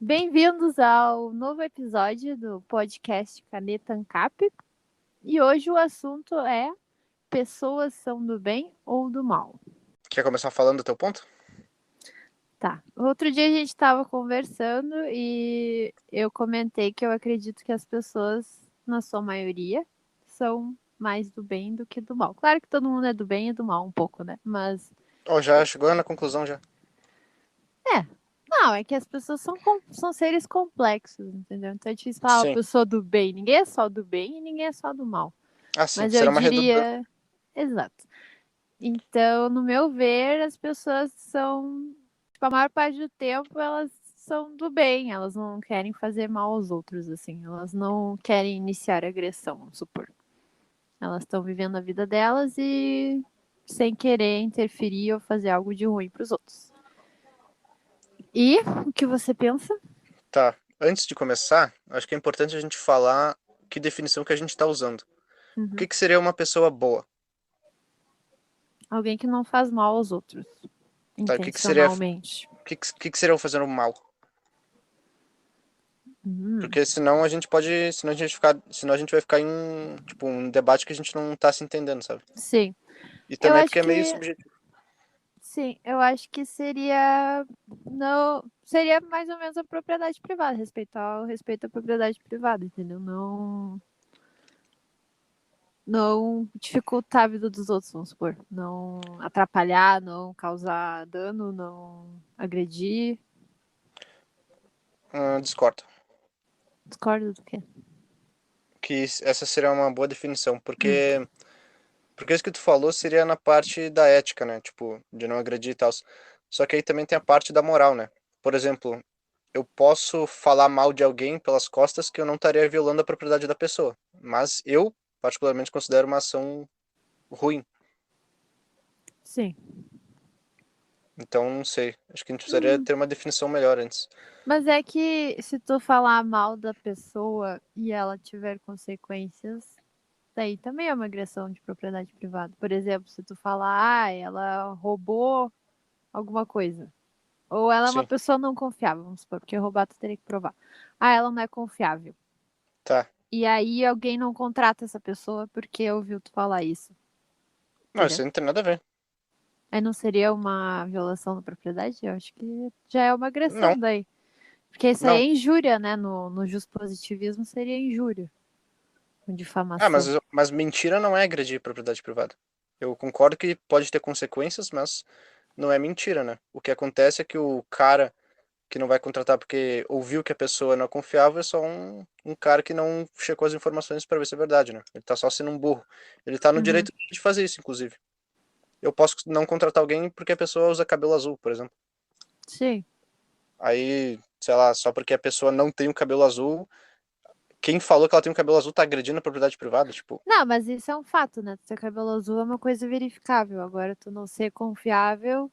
Bem-vindos ao novo episódio do podcast Caneta Ancap. E hoje o assunto é: pessoas são do bem ou do mal? Quer começar falando do teu ponto? Tá. Outro dia a gente estava conversando e eu comentei que eu acredito que as pessoas, na sua maioria, são mais do bem do que do mal. Claro que todo mundo é do bem e do mal um pouco, né? Mas Ó, já chegou na conclusão já. é. Não, é que as pessoas são seres complexos, entendeu? Então é difícil falar uma Sim. pessoa do bem. Ninguém é só do bem e ninguém é só do mal. Ah, sim. Mas eu Será uma redundância. diria. Exato. Então, no meu ver, as pessoas são. Tipo, a maior parte do tempo elas são do bem, elas não querem fazer mal aos outros, assim. Elas não querem iniciar agressão, vamos supor. Elas estão vivendo a vida delas e sem querer interferir ou fazer algo de ruim para os outros. E o que você pensa? Tá. Antes de começar, acho que é importante a gente falar que definição que a gente está usando. O Uhum. que seria uma pessoa boa? Alguém que não faz mal aos outros, Tá? O que seria, intencionalmente. o que seria o fazer o mal? Hum, Porque senão a gente pode, senão a gente vai ficar em, tipo, um debate que a gente não tá se entendendo, sabe? sim. E Eu também acho porque é meio que subjetivo. Sim, eu acho que seria não seria mais ou menos a propriedade privada, respeitar o respeito à propriedade privada, entendeu? Não dificultar a vida dos outros, vamos supor. Não atrapalhar, não causar dano, não agredir. Discordo. Discordo do quê? Que essa seria uma boa definição, Hum. porque isso que tu falou seria na parte da ética, né? Tipo, de não agredir e tal. Só que aí também tem a parte da moral, né? Por exemplo, eu posso falar mal de alguém pelas costas que eu não estaria violando a propriedade da pessoa. Mas eu, particularmente, considero uma ação ruim. Sim. Então, não sei. Acho que a gente precisaria Hum. ter uma definição melhor antes. Mas é que se tu falar mal da pessoa e ela tiver consequências, daí também é uma agressão de propriedade privada. Por exemplo, se tu falar, ela roubou alguma coisa. Ou ela é uma Sim, pessoa não confiável, vamos supor, porque roubar tu teria que provar. Ah, ela não é confiável. tá. E aí alguém não contrata essa pessoa porque ouviu tu falar isso, Não, entendeu? isso aí não tem nada a ver. Aí não seria uma violação da propriedade? Eu acho que já é uma Não, agressão daí. Porque isso aí não. é injúria, né? No positivismo seria injúria, com Ah, difamação. mas mentira não é agredir propriedade privada. Eu concordo que pode ter consequências, mas não é mentira, né? O que acontece é que o cara que não vai contratar porque ouviu que a pessoa não é confiável é só um cara que não checou as informações para ver se é verdade, né? Ele tá só sendo um burro. Ele tá no Uhum. direito de fazer isso, inclusive. Eu posso não contratar alguém porque a pessoa usa cabelo azul, por exemplo. Sim. Aí, sei lá, só porque a pessoa não tem o cabelo azul, quem falou que ela tem o cabelo azul tá agredindo a propriedade privada, tipo, Não, mas isso é um fato, né? Tu ter cabelo azul é uma coisa verificável. Agora, tu não ser confiável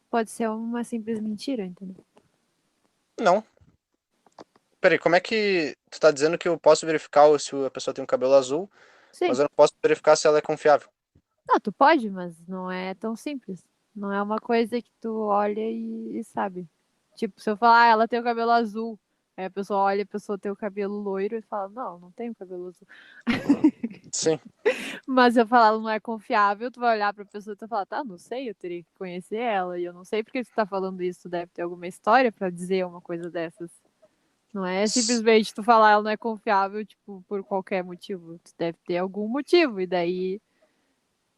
pode ser uma simples mentira, entendeu? não. Peraí, como é que tu tá dizendo que eu posso verificar se a pessoa tem o cabelo azul, mas Sim. eu não posso verificar se ela é confiável? Não, tu pode, mas não é tão simples. Não é uma coisa que tu olha e sabe. Tipo, se eu falar, ela tem o cabelo azul, aí a pessoa olha, a pessoa tem o cabelo loiro e fala, não, não tem o cabelo azul. Sim, Mas se eu falar, ela não é confiável, tu vai olhar pra pessoa e tu vai falar, tá, não sei, eu teria que conhecer ela, e eu não sei porque tu tá falando isso, tu deve ter alguma história pra dizer uma coisa dessas. Não é s- simplesmente tu falar ela não é confiável, tipo, por qualquer motivo. Tu deve ter algum motivo, e daí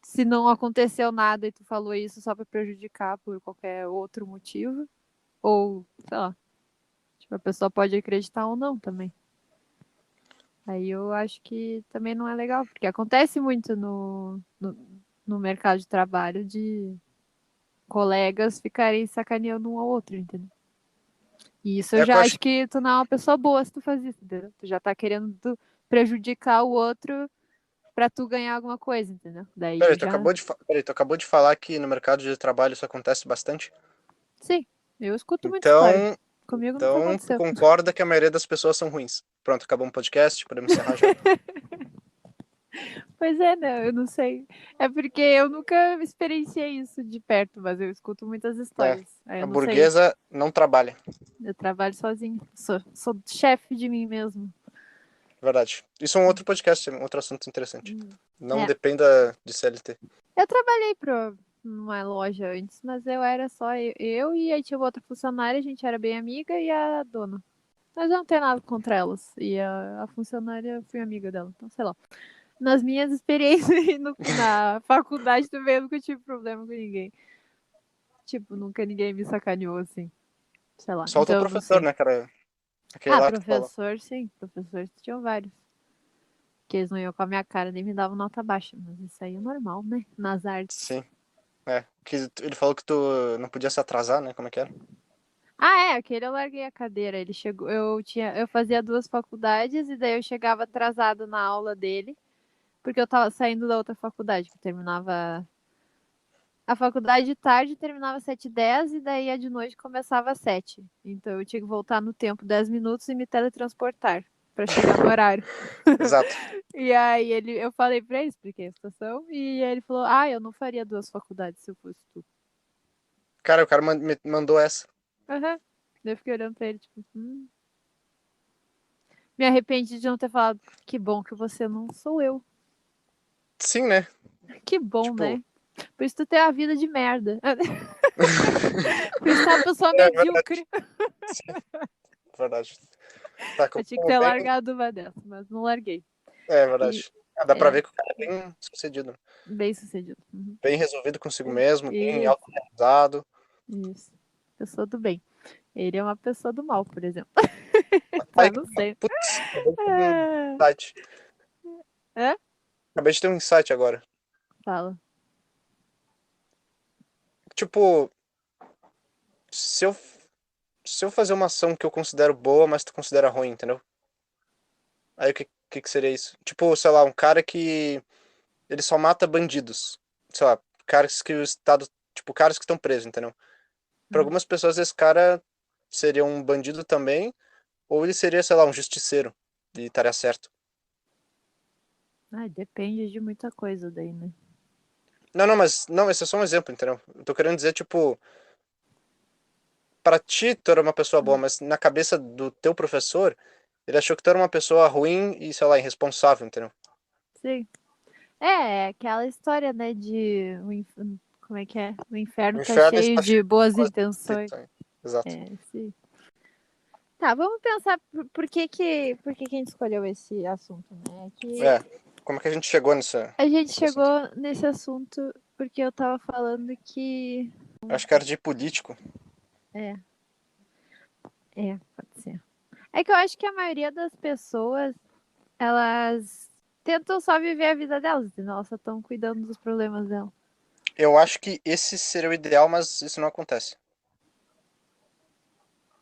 se não aconteceu nada e tu falou isso só pra prejudicar por qualquer outro motivo, ou, sei lá, tipo, a pessoa pode acreditar ou não também. Aí eu acho que também não é legal, porque acontece muito no mercado de trabalho de colegas ficarem sacaneando um ao outro, entendeu? E isso eu é o que eu já acho. acho que tu não é uma pessoa boa se tu faz isso, entendeu? Tu já tá querendo prejudicar o outro pra tu ganhar alguma coisa, entendeu? Daí Peraí, já. tu acabou de falar que no mercado de trabalho isso acontece bastante? Sim, eu escuto muita história. Então, Comigo nunca então tu aconteceu. concorda que a maioria das pessoas são ruins. Pronto, acabou o podcast, podemos encerrar já. Pois é, né? Eu não sei. É porque eu nunca experienciei isso de perto, mas eu escuto muitas É, histórias. Aí a eu não sei. burguesa não trabalha, Eu trabalho sozinho. Sou chefe de mim mesmo. verdade. Isso é um outro podcast, um outro assunto interessante. Não É. dependa de CLT. Eu trabalhei numa loja antes, mas eu era só eu e aí tinha outra funcionária, a gente era bem amiga e a dona. Mas eu não tenho nada contra elas. E a funcionária, eu fui amiga dela. Então, sei lá. Nas minhas experiências na faculdade também eu nunca tive problema com ninguém. Tipo, nunca ninguém me sacaneou assim. Sei lá. Só o teu Então eu não professor, sei. né, cara? Aquele Ah, lá que tu falou. professor, sim. Professores tinham vários. Que eles não iam com a minha cara, nem me davam nota baixa. Mas isso aí é normal, né? Nas artes. Sim. É, que ele falou que tu não podia se atrasar, né? Como é que era? Ah, é, aquele eu larguei a cadeira. Ele chegou, eu fazia duas faculdades e daí eu chegava atrasado na aula dele, porque eu tava saindo da outra faculdade, que terminava a faculdade de tarde, terminava às 7h10 e daí a de noite começava às 7. Então eu tinha que voltar no tempo 10 minutos e me teletransportar para chegar no horário. Exato. E aí eu falei pra ele, expliquei a situação, e ele falou: "Ah, eu não faria duas faculdades se eu fosse tu". Cara, o cara me mandou essa. Aham. Daí eu fiquei olhando pra ele, tipo, me arrependi de não ter falado. Que bom que você não sou eu. Sim, né? Que bom, Tipo, né? Por isso tu tem uma vida de merda. Por isso tu é uma pessoa é verdade. medíocre. Sim, verdade. Tá, Eu tinha que como ter bem. largado uma dessa, mas não larguei. É E verdade. Ah, dá pra é ver que o cara é bem sucedido, né? bem sucedido. Uhum. Bem resolvido consigo mesmo, bem Isso, autorrealizado. isso. Pessoa do bem. Ele é uma pessoa do mal, por exemplo. Aí, Tá, não sei. putz, acabei de ter um É. insight. É? Acabei de ter um insight agora. Fala. Tipo, se eu, se eu fazer uma ação que eu considero boa, mas tu considera ruim, entendeu? Aí o que seria isso? Tipo, sei lá, um cara que ele só mata bandidos. Sei lá, caras que o Estado. Tipo, caras que estão presos, entendeu? Para Hum. algumas pessoas, esse cara seria um bandido também, ou ele seria, sei lá, um justiceiro. E estaria certo. Ai, depende de muita coisa daí, né? Não, não, mas. Não, esse é só um exemplo, entendeu? Eu tô querendo dizer, tipo. Pra ti, tu era uma pessoa boa, mas na cabeça do teu professor, ele achou que tu era uma pessoa ruim e, sei lá, irresponsável, entendeu? Sim. É aquela história, né, como é que é? O O inferno tá inferno cheio está cheio de de boas coisas. intenções. Exato. É, sim. Tá, vamos pensar por que que a gente escolheu esse assunto, né? É que É. Como é que a gente chegou a gente nesse assunto? chegou nesse assunto porque eu tava falando que Acho que era de político. é, pode ser. É que eu acho que a maioria das pessoas, elas tentam só viver a vida delas, entendeu? Elas só estão cuidando dos problemas dela. Eu acho que esse seria o ideal, mas isso não acontece.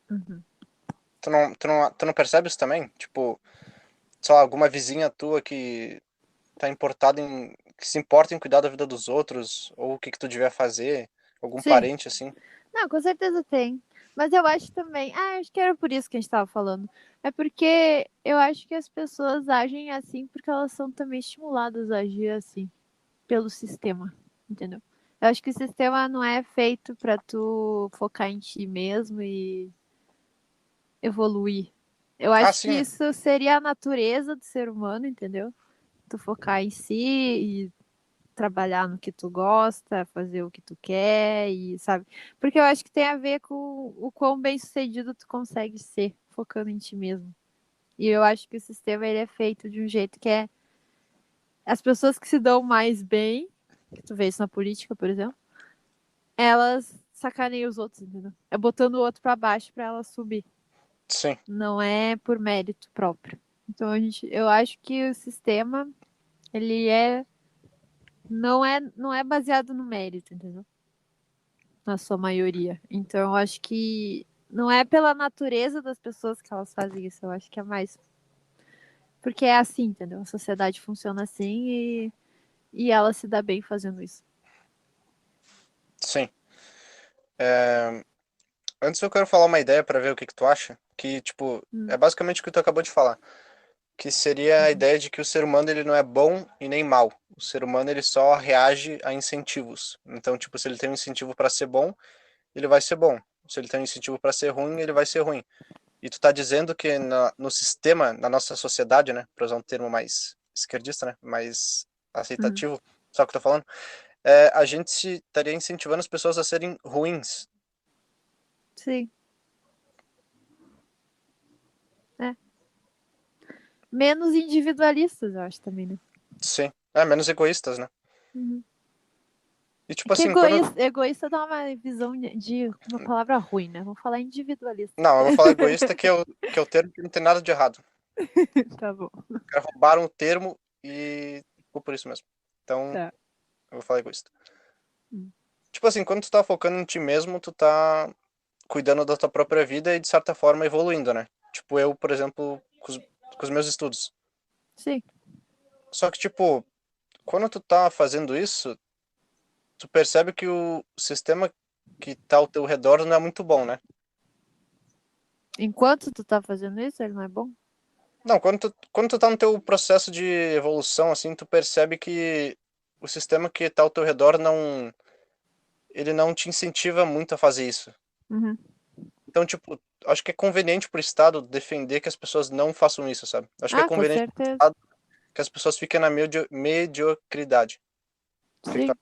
Uhum. Tu não percebe isso também? Tipo, sei lá, alguma vizinha tua que tá importada em, que se importa em cuidar da vida dos outros, ou o que que tu devia fazer, algum Sim. parente assim. Não, com certeza tem. Mas eu acho também. Ah, acho que era por isso que a gente tava falando. É porque eu acho que as pessoas agem assim porque elas são também estimuladas a agir assim, pelo sistema. Entendeu? Eu acho que o sistema não é feito pra tu focar em ti mesmo e evoluir. Eu Ah, acho que sim, isso seria a natureza do ser humano, entendeu? Tu focar em si e trabalhar no que tu gosta, fazer o que tu quer e sabe? Porque eu acho que tem a ver com o quão bem-sucedido tu consegue ser, focando em ti mesmo. E eu acho que o sistema ele é feito de um jeito que é as pessoas que se dão mais bem, que tu vê isso na política, por exemplo, elas sacaneiam os outros, entendeu? É botando o outro pra baixo pra elas subir. sim, Não é por mérito próprio. Então eu acho que o sistema ele não é baseado no mérito, entendeu? Na sua maioria. Então, eu acho que não é pela natureza das pessoas que elas fazem isso, eu acho que é mais porque é assim, entendeu? A sociedade funciona assim e ela se dá bem fazendo isso. sim. É, antes eu quero falar uma ideia pra ver o que que tu acha, que, tipo, é Hum, basicamente o que tu acabou de falar. que seria a ideia de que o ser humano ele não é bom e nem mal. O ser humano ele só reage a incentivos. Então, tipo, se ele tem um incentivo para ser bom, ele vai ser bom. Se ele tem um incentivo para ser ruim, ele vai ser ruim. E tu tá dizendo que no sistema, na nossa sociedade, né, para usar um termo mais esquerdista, né, mais Uhum. aceitativo, só que eu tô falando, a gente estaria incentivando as pessoas a serem ruins. Sim. É. Menos individualistas, eu acho também, né? Sim. Menos egoístas, né? Uhum. E É tipo que assim, quando. egoísta dá uma visão de uma palavra ruim, né? Vamos falar individualista. Não, eu vou falar egoísta, que é o termo que não tem nada de errado. Tá bom. Os caras roubaram o termo e ficou por isso mesmo. Então, Tá. eu vou falar egoísta. Hum. Tipo assim, quando tu tá focando em ti mesmo, tu tá cuidando da tua própria vida e, de certa forma, evoluindo, né? Tipo, eu, por exemplo, com os meus estudos. Sim. Só que, tipo, quando tu tá fazendo isso, tu percebe que o sistema que tá ao teu redor não é muito bom, né? Enquanto tu tá fazendo isso, ele não é bom? Não, quando tu tá no teu processo de evolução, assim, tu percebe que o sistema que tá ao teu redor ele não te incentiva muito a fazer isso. Uhum. Então, tipo, acho que é conveniente pro Estado defender que as pessoas não façam isso, sabe? Acho que é Ah, com conveniente pro certeza. Estado que as pessoas fiquem na mediocridade. O que que tu Sim,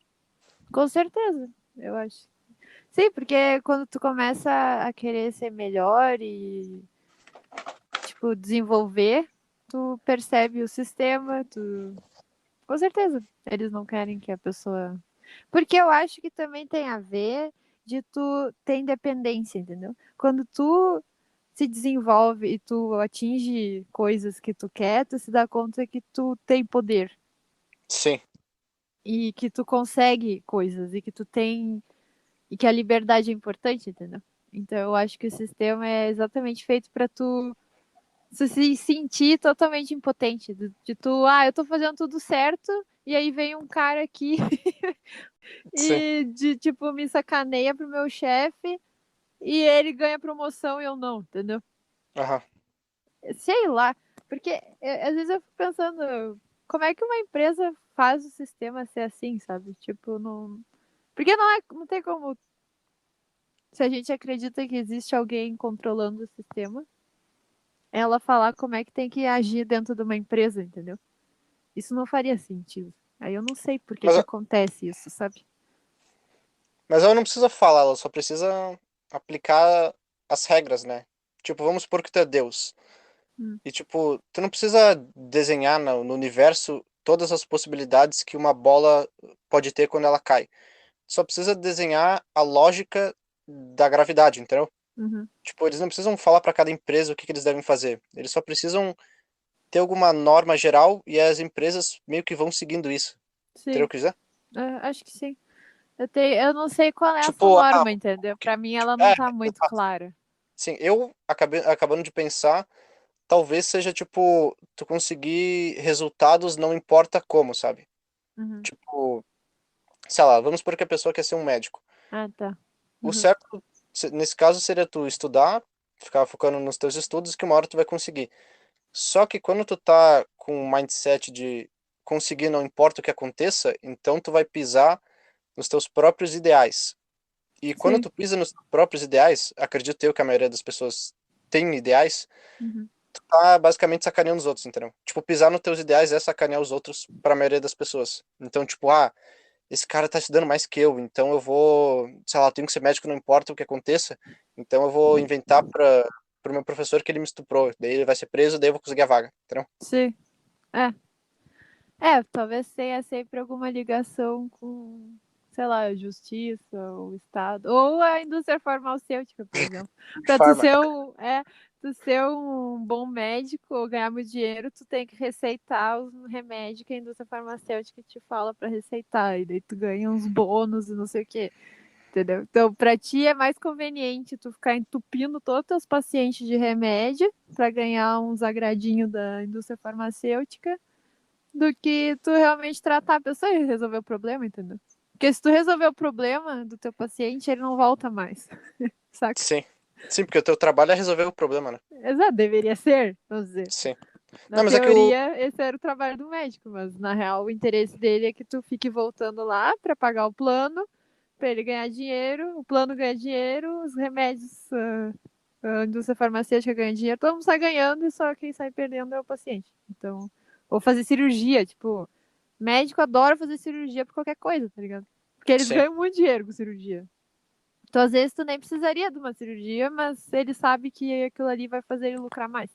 com certeza, eu acho. Sim, porque quando tu começa a querer ser melhor e, tipo, desenvolver, tu percebe o sistema, tu... Com certeza, eles não querem que a pessoa... Porque eu acho que também tem a ver de tu ter independência, entendeu? Quando tu se desenvolve e tu atinge coisas que tu quer, tu se dá conta que tu tem poder Sim, e que tu consegue coisas e que tu tem e que a liberdade é importante, entendeu? Então eu acho que o sistema é exatamente feito para tu se sentir totalmente impotente, de tu, eu tô fazendo tudo certo e aí vem um cara aqui sim. e de tipo me sacaneia pro meu chefe e ele ganha promoção e eu não, entendeu? Aham. Sei lá, porque às vezes eu fico pensando como é que uma empresa faz o sistema ser assim, sabe? Tipo, não. Porque não tem como. Se a gente acredita que existe alguém controlando o sistema, ela falar como é que tem que agir dentro de uma empresa, entendeu? Isso não faria sentido. Aí eu não sei por que Mas, que acontece isso, sabe? mas ela não precisa falar, ela só precisa aplicar as regras, né? Tipo, vamos supor que tu é Deus. Hum, E, tipo, tu não precisa desenhar no universo todas as possibilidades que uma bola pode ter quando ela cai. Só precisa desenhar a lógica da gravidade, entendeu? uhum. Tipo, eles não precisam falar para cada empresa o que eles devem fazer. Eles só precisam ter alguma norma geral e as empresas meio que vão seguindo isso. Entendeu o Sim, que eu quiser? acho que sim. Eu não sei qual é essa Tipo, norma, entendeu? Pra mim ela não tá muito exato. clara. Sim, eu acabando de pensar, talvez seja tipo, tu conseguir resultados não importa como, sabe? Uhum. Tipo, sei lá, vamos supor que a pessoa quer ser um médico. Ah, tá. O Uhum. certo, nesse caso, seria tu estudar, ficar focando nos teus estudos, que uma hora tu vai conseguir. Só que quando tu tá com um mindset de conseguir não importa o que aconteça, então tu vai pisar nos teus próprios ideais. E quando Sim. tu pisa nos próprios ideais, acredito eu que a maioria das pessoas tem ideais, Uhum. tu tá basicamente sacaneando os outros, entendeu? Tipo, pisar nos teus ideais é sacanear os outros para a maioria das pessoas. Então, tipo, esse cara tá estudando mais que eu, então eu vou, sei lá, eu tenho que ser médico, não importa o que aconteça, então eu vou inventar para pro meu professor que ele me estuprou, daí ele vai ser preso, daí eu vou conseguir a vaga, entendeu? Sim. É. Talvez tenha sempre alguma ligação com, sei lá, a justiça, o Estado, ou a indústria farmacêutica, por exemplo. Para Farma. tu ser um bom médico ou ganhar muito dinheiro, tu tem que receitar os remédios que a indústria farmacêutica te fala para receitar, e daí tu ganha uns bônus e não sei o quê, entendeu? Então, para ti é mais conveniente tu ficar entupindo todos os teus pacientes de remédio para ganhar uns agradinhos da indústria farmacêutica do que tu realmente tratar a pessoa e resolver o problema, entendeu? Porque se tu resolver o problema do teu paciente, ele não volta mais, saca? Sim. Sim, porque o teu trabalho é resolver o problema, né? Exato, deveria ser, vamos dizer. Sim. Na Não, mas é que o. teoria, esse era o trabalho do médico, mas na real o interesse dele é que tu fique voltando lá para pagar o plano, para ele ganhar dinheiro, o plano ganha dinheiro, os remédios, a indústria farmacêutica ganha dinheiro, todo mundo sai ganhando e só quem sai perdendo é o paciente. Então, ou fazer cirurgia, tipo, médico adora fazer cirurgia por qualquer coisa, tá ligado? Porque eles Sim. ganham muito dinheiro com cirurgia. Então, às vezes, tu nem precisaria de uma cirurgia, mas ele sabe que aquilo ali vai fazer ele lucrar mais.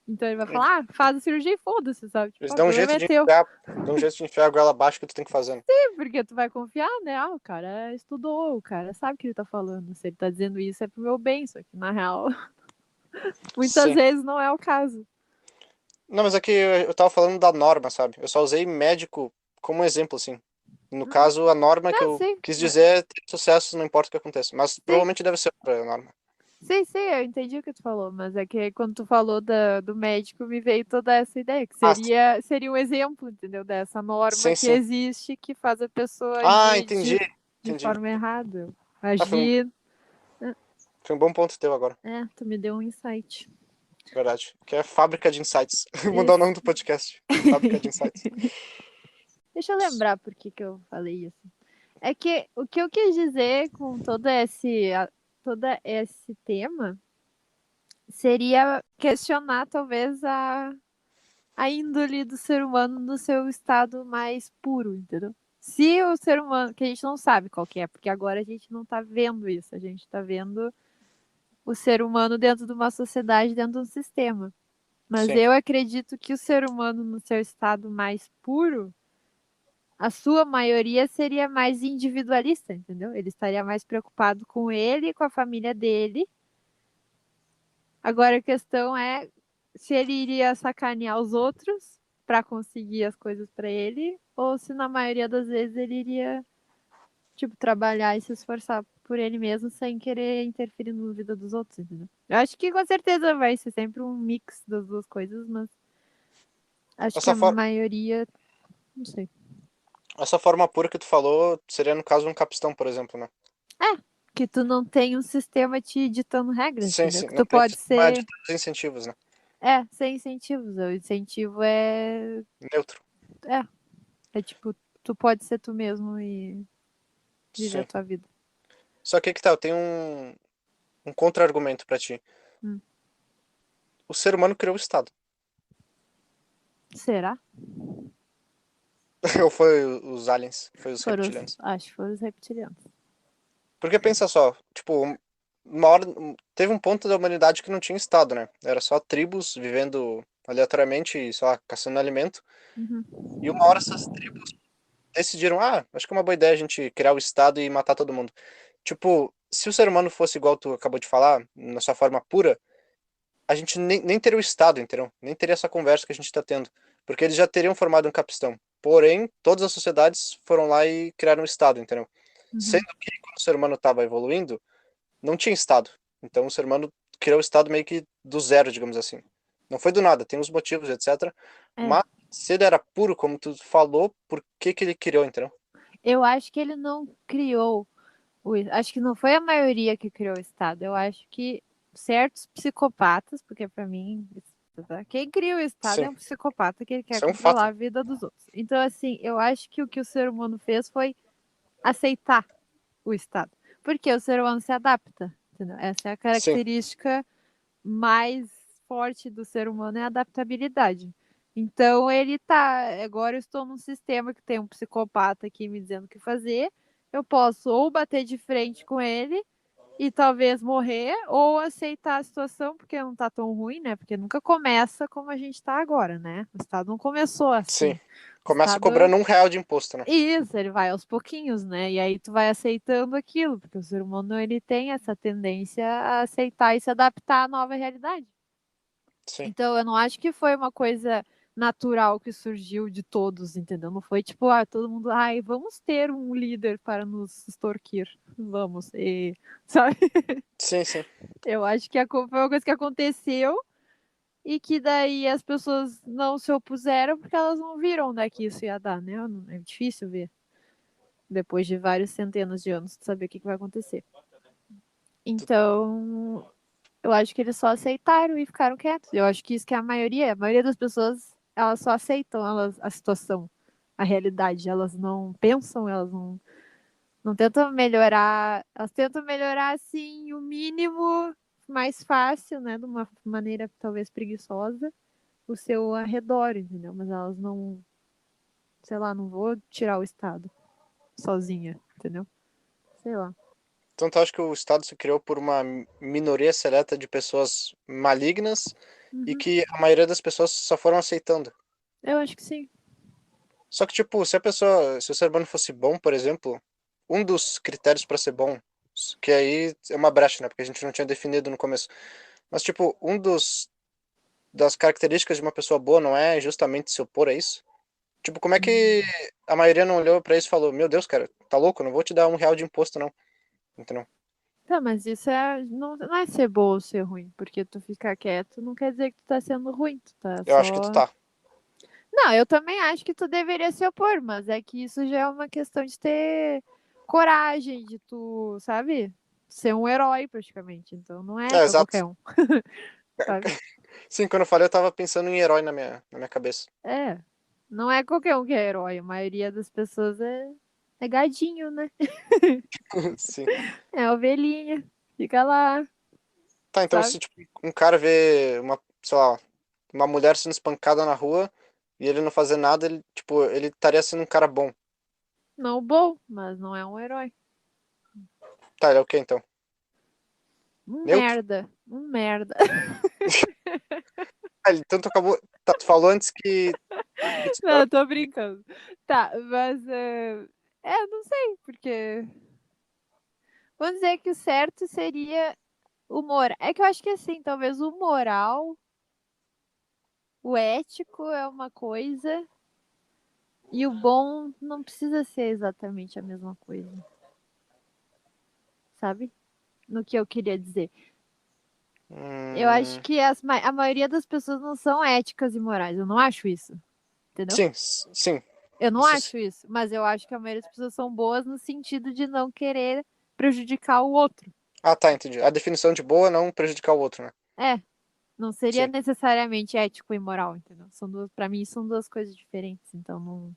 Então ele vai falar, faz a cirurgia e foda-se, sabe? Tipo, Eles o dão um problema jeito é de teu. enfiar, dão um jeito de enfiar a goela abaixo que tu tem que fazer, né? Porque tu vai confiar, né? Ah, o cara estudou, o cara sabe o que ele tá falando. Se ele tá dizendo isso é pro meu bem, só que na real, muitas Sim. vezes não é o caso. Não, mas é que eu tava falando da norma, sabe? Eu só usei médico como exemplo, assim. No caso, a norma que Ah, eu sim. quis dizer é ter sucesso, não importa o que aconteça. Mas Sim, provavelmente deve ser outra norma. sim, eu entendi o que tu falou, mas é que quando tu falou do médico, me veio toda essa ideia, que Ah, seria um exemplo, entendeu? Dessa norma sim, que sim. existe, que faz a pessoa Ah, agir entendi. de Entendi. forma errada. Ah, Agir. foi um bom ponto teu agora. É, tu me deu um insight. Verdade. Que é Fábrica de Insights. Vou mudar o Isso. nome do podcast. Fábrica de Insights. Deixa eu lembrar por que eu falei isso. É que o que eu quis dizer com todo esse tema seria questionar talvez a índole do ser humano no seu estado mais puro, entendeu? Se o ser humano, que a gente não sabe qual que é, porque agora a gente não tá vendo isso, a gente tá vendo o ser humano dentro de uma sociedade, dentro de um sistema. Mas Sim. eu acredito que o ser humano no seu estado mais puro, a sua maioria seria mais individualista, entendeu? Ele estaria mais preocupado com ele e com a família dele. Agora a questão é se ele iria sacanear os outros para conseguir as coisas para ele, ou se na maioria das vezes ele iria, tipo, trabalhar e se esforçar por ele mesmo sem querer interferir na vida dos outros, entendeu? Eu acho que com certeza vai ser sempre um mix das duas coisas, mas acho que Essa, a maioria, não sei. essa forma pura que tu falou seria no caso um capistão, por exemplo, né? É, que tu não tem um sistema te ditando regras, Sim, entendeu? sim. Que Não tu tem pode sistema de ser. todos os incentivos, né? Sem incentivos. O incentivo é. Neutro. É tipo, tu pode ser tu mesmo e viver a Sim. tua vida. Só que tá, eu tenho um contra-argumento pra ti. Hum. O ser humano criou o Estado. Será? Ou foi os aliens? Foi os reptilianos? Acho que foram os reptilianos. Porque pensa só, tipo, uma hora teve um ponto da humanidade que não tinha Estado, né? Era só tribos vivendo aleatoriamente e só caçando alimento. Uhum. E uma hora essas tribos decidiram, acho que é uma boa ideia a gente criar o Estado e matar todo mundo. Tipo, se o ser humano fosse igual tu acabou de falar, na sua forma pura, a gente nem teria o Estado, entendeu? Nem teria essa conversa que a gente tá tendo. Porque eles já teriam formado um capistão. Porém, todas as sociedades foram lá e criaram um Estado, entendeu? Uhum. Sendo que quando o ser humano estava evoluindo, não tinha Estado. Então o ser humano criou o Estado meio que do zero, digamos assim. Não foi do nada, tem os motivos, etc. É. Mas se ele era puro, como tu falou, por que que ele criou, entendeu? Eu acho que ele não criou. Acho que não foi a maioria que criou o Estado. Eu acho que certos psicopatas, porque para mim, quem cria o Estado é Sim, um psicopata que ele quer isso é um controlar fato. a vida dos outros. Então, assim, eu acho que o que o ser humano fez foi aceitar o Estado. Porque o ser humano se adapta, entendeu? Essa é a Sim, característica mais forte do ser humano, é a adaptabilidade. Então ele tá, agora eu estou num sistema que tem um psicopata aqui me dizendo o que fazer. Eu posso ou bater de frente com ele e talvez morrer, ou aceitar a situação, porque não tá tão ruim, né? Porque nunca começa como a gente tá agora, né? O Estado não começou sim. assim. O Começa Estado cobrando R$ 1 de imposto, né? isso, ele vai aos pouquinhos, né? E aí tu vai aceitando aquilo, porque o ser humano ele tem essa tendência a aceitar e se adaptar à nova realidade. Sim, Então eu não acho que foi uma coisa natural que surgiu de todos, entendeu? Não foi tipo, todo mundo, vamos ter um líder para nos extorquir. Vamos, sabe? sim, sim. Eu acho que foi uma coisa que aconteceu e que daí as pessoas não se opuseram porque elas não viram onde é que isso ia dar, né? É difícil ver depois de várias centenas de anos, saber o que vai acontecer. Então, Eu acho que eles só aceitaram e ficaram quietos. Eu acho que isso que é a maioria. A maioria das pessoas, elas só aceitam a situação, a realidade. Elas não pensam, elas não tentam melhorar. Elas tentam melhorar, assim, o mínimo mais fácil, né? De uma maneira talvez preguiçosa, o seu arredor, entendeu? Mas elas não, sei lá, não vou tirar o Estado sozinha, entendeu? Sei lá. Então tu acha que o Estado se criou por uma minoria seleta de pessoas malignas e Uhum. que a maioria das pessoas só foram aceitando? Eu acho que sim. Só que, tipo, se o ser humano fosse bom, por exemplo, um dos critérios para ser bom, que aí é uma brecha, né? Porque a gente não tinha definido no começo. Mas, tipo, das características de uma pessoa boa não é justamente se opor a isso? Tipo, como é que a maioria não olhou pra isso e falou, meu Deus, cara, tá louco? Eu não vou te dar R$ 1 de imposto, não. Entendeu? Tá, mas isso não é ser bom ou ser ruim, porque tu ficar quieto não quer dizer que tu tá sendo ruim, tu tá Eu acho que tu só. tá. Não, eu também acho que tu deveria se opor, mas é que isso já é uma questão de ter coragem, de tu, sabe? Ser um herói praticamente. Então não é É, pra exato. qualquer um, sabe? Sim, quando eu falei, eu tava pensando em herói na minha cabeça. É. Não é qualquer um que é herói. A maioria das pessoas é gadinho, né? Sim. É ovelhinha. Fica lá, Tá, então sabe? se tipo, um cara vê sei lá, uma mulher sendo espancada na rua e ele não fazer nada, ele, tipo, ele estaria sendo um cara bom. Não bom, mas não é um herói. Tá, ele é o quê então? Um Neutro? merda. Um merda. Ah, então tu acabou. Tá, tu falou antes que. Não, tô brincando. Tá, mas não sei, porque vamos dizer que o certo seria o moral. É que eu acho que assim, talvez o moral, o ético é uma coisa e o bom não precisa ser exatamente a mesma coisa, sabe? No que eu queria dizer. Eu acho Hum, que a maioria das pessoas não são éticas e morais. Eu não acho isso, entendeu? sim, sim. Eu não Isso sim. acho isso, mas eu acho que a maioria das pessoas são boas no sentido de não querer prejudicar o outro. Ah, tá, entendi. A definição de boa é não prejudicar o outro, né? É, não seria Sim. necessariamente ético e moral, entendeu? São duas, para mim são duas coisas diferentes, então não.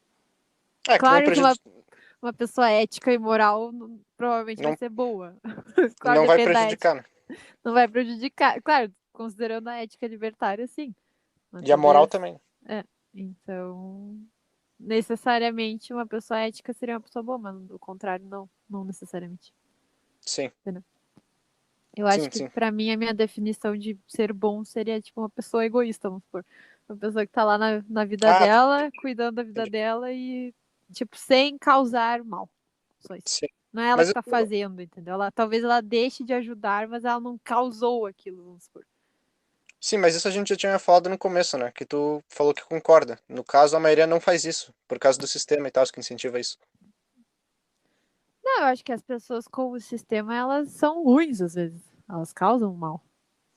É, que não Claro que prejudica. uma pessoa ética e moral provavelmente vai Não, ser boa. Claro, não vai depende da ética. prejudicar, né? Não vai prejudicar. Claro, considerando a ética libertária, sim. Mas E a moral talvez. também. É. Então, necessariamente uma pessoa ética seria uma pessoa boa, mas o contrário, não. Não necessariamente. Sim, Entendeu? Eu acho sim, que, sim. pra mim, a minha definição de ser bom seria, tipo, uma pessoa egoísta, vamos supor. Uma pessoa que tá lá na vida Ah, tá, dela, cuidando da vida entendi. dela e, tipo, sem causar mal. Só isso. Sim. Não é ela Mas que tá fazendo, entendeu? Talvez ela deixe de ajudar, mas ela não causou aquilo, vamos supor. sim, mas isso a gente já tinha falado no começo, né? Que tu falou que concorda. No caso, a maioria não faz isso, por causa do sistema e tal, que incentiva isso. Não, eu acho que as pessoas com o sistema, elas são ruins, às vezes. Elas causam mal,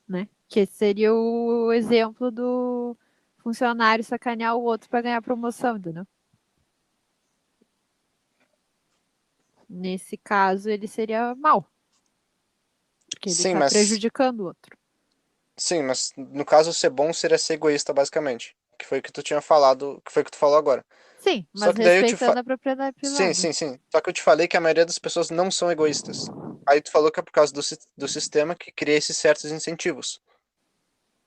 né? Que seria o exemplo do funcionário sacanear o outro pra ganhar promoção, entendeu? Nesse caso, ele seria mal, porque ele Sim, tá mas prejudicando o outro. sim, mas no caso ser bom seria ser egoísta, basicamente. Que foi o que tu tinha falado, que foi o que tu falou agora. Sim, Só mas que daí eu te respeitando a propriedade Sim, privada. sim, sim. Só que eu te falei que a maioria das pessoas não são egoístas. Aí tu falou que é por causa do sistema que cria esses certos incentivos.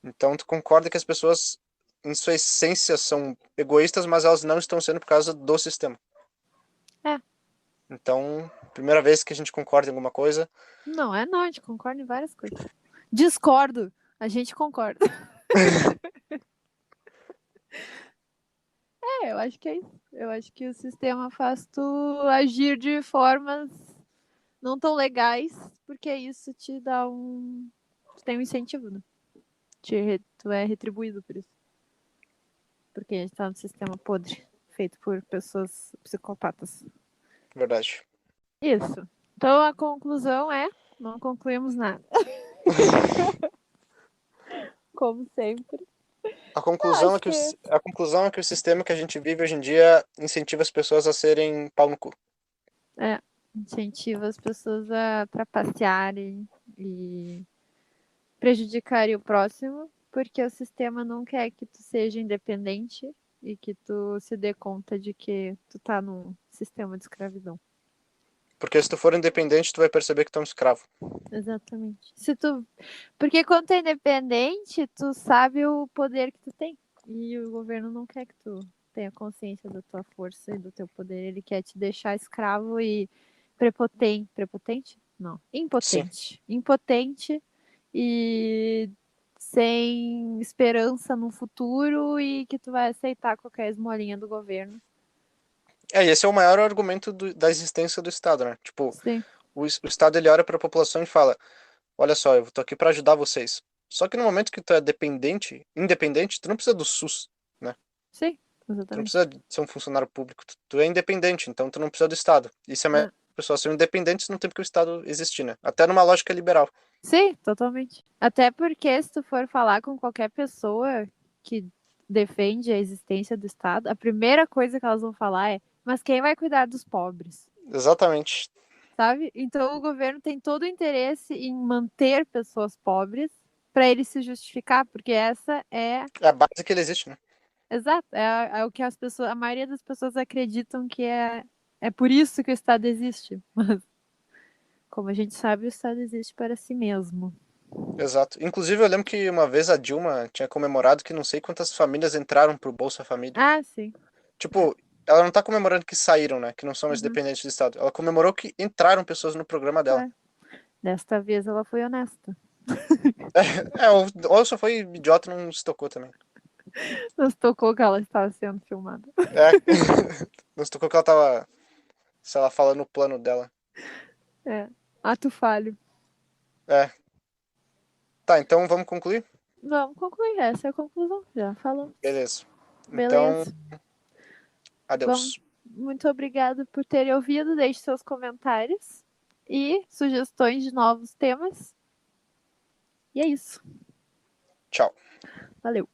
Então tu concorda que as pessoas, em sua essência, são egoístas, mas elas não estão sendo por causa do sistema. É, Então, primeira vez que a gente concorda em alguma coisa. não, a gente concorda em várias coisas. Discordo, a gente concorda. Eu acho que é isso. Eu acho que o sistema faz tu agir de formas não tão legais, porque isso te dá um. Tu tem um incentivo, né? Tu é retribuído por isso. Porque a gente tá no sistema podre, feito por pessoas psicopatas. Verdade. Isso. Então a conclusão é: não concluímos nada. Como sempre. A Não, conclusão é acho que que a conclusão é que o sistema que a gente vive hoje em dia incentiva as pessoas a serem pau no cu. incentiva as pessoas a trapacearem e prejudicaria o próximo, porque o sistema não quer que tu seja independente e que tu se dê conta de que tu tá num sistema de escravidão. Porque se tu for independente, tu vai perceber que tu é um escravo. Exatamente. Porque quando tu é independente, tu sabe o poder que tu tem. E o governo não quer que tu tenha consciência da tua força e do teu poder. Ele quer te deixar escravo e prepotente. Prepotente? Não. Sim. Impotente. Impotente e sem esperança no futuro e que tu vai aceitar qualquer esmolinha do governo. Esse é o maior argumento da existência do Estado, né? Tipo, Sim. o Estado ele olha para a população e fala: olha só, eu tô aqui para ajudar vocês. Só que no momento que tu é independente, tu não precisa do SUS, né? Sim, Tu não exatamente. precisa ser um funcionário público. Tu é independente, então tu não precisa do Estado. E se as É. pessoas são independentes, não tem porque o Estado existir, né? Até numa lógica liberal. Sim, totalmente. Até porque se tu for falar com qualquer pessoa que defende a existência do Estado, a primeira coisa que elas vão falar é: mas quem vai cuidar dos pobres? Exatamente. Sabe? Então o governo tem todo o interesse em manter pessoas pobres para ele se justificar, porque essa é, É a base que ele existe, né? exato, é o que as pessoas, a maioria das pessoas acreditam que é por isso que o Estado existe. Mas como a gente sabe, o Estado existe para si mesmo. Exato. Inclusive, eu lembro que uma vez a Dilma tinha comemorado que não sei quantas famílias entraram pro Bolsa Família. Ah, sim. Tipo, ela não tá comemorando que saíram, né? Que não são mais Uhum. dependentes do Estado. Ela comemorou que entraram pessoas no programa dela. É. Desta vez ela foi honesta. Ou só foi idiota e não se tocou também. Nos tocou que ela estava sendo filmada. É. Não se tocou que ela tava, sei lá, falando o plano dela. É. Ato falho. É. Tá, então vamos concluir? Vamos concluir. Essa é a conclusão. Já falamos. Beleza. Então, Beleza. Vamos. adeus. Muito obrigada por terem ouvido. Deixe seus comentários e sugestões de novos temas. E é isso. Tchau. Valeu.